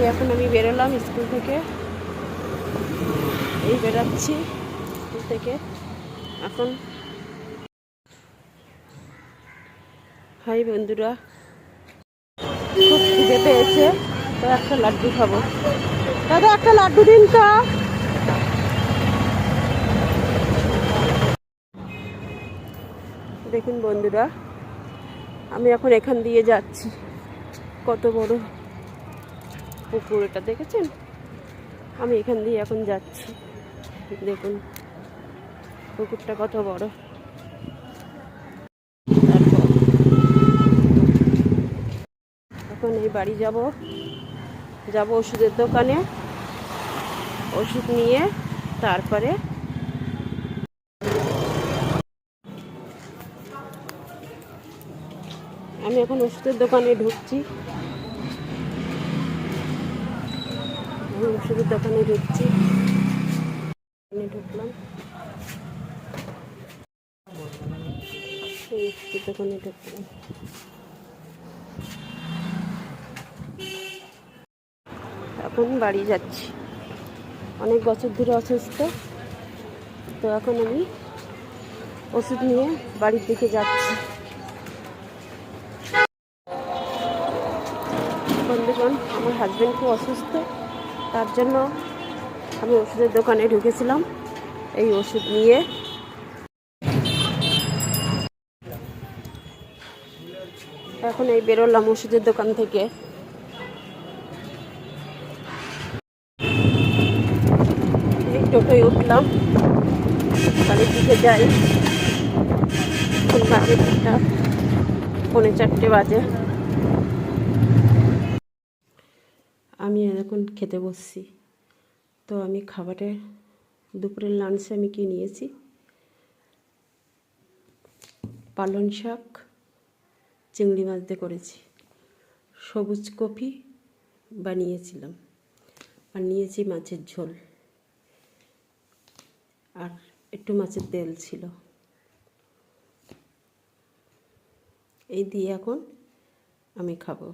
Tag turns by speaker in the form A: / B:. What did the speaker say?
A: এখন আমি বেরোলাম স্কুল থেকে, এই বেরাচ্ছি স্কুল থেকে এখন। হাই বন্ধুরা, খুব খিদে পেয়েছে, তো একটা লাড্ডু খাবো। দাদা একটা লাড্ডু দিন তো। দেখুন বন্ধুরা, আমি এখন এখান দিয়ে যাচ্ছি। কত বড় পুকুর এটা, দেখেছেন? আমি এখান দিয়ে এখন যাচ্ছি। দেখুন পুকুরটা কত বড়। তারপর এখন এই বাড়ি যাব ওষুধের দোকানে, ওষুধ নিয়ে তারপরে আমি এখন ওষুধের দোকানে ঢুকছি। ওষুধের দোকানে ঢুকছি, ঢুকলাম ওষুধের দোকানে ঢুকলাম। এখন বাড়ি যাচ্ছি, অনেক বছর ধরে অসুস্থ, তো এখন আমি ওষুধ নিয়ে বাড়ির দিকে যাচ্ছি। বন্ধুগণ, আমার হাজব্যান্ড খুব অসুস্থ, তার জন্য আমি ওষুধের দোকানে ঢুকেছিলাম এই ওষুধ নিয়ে। এখন এই বেরোলাম ওষুধের দোকান থেকে। এই টোটোয় উঠলাম, বাড়ির দিকে যাই। বাজে 3:45 বাজে। আমি এখন খেতে বসছি। তো আমি খাবারে দুপুরের লাঞ্চে আমি কি নিয়েছি, পালং শাক চিংড়ি মাছ দিয়ে করেছি, সবুজ কফি বানিয়েছিলাম, আর নিয়েছি মাছের ঝোল, আর একটু মাছের তেল ছিল। এই দিয়ে এখন আমি খাবো।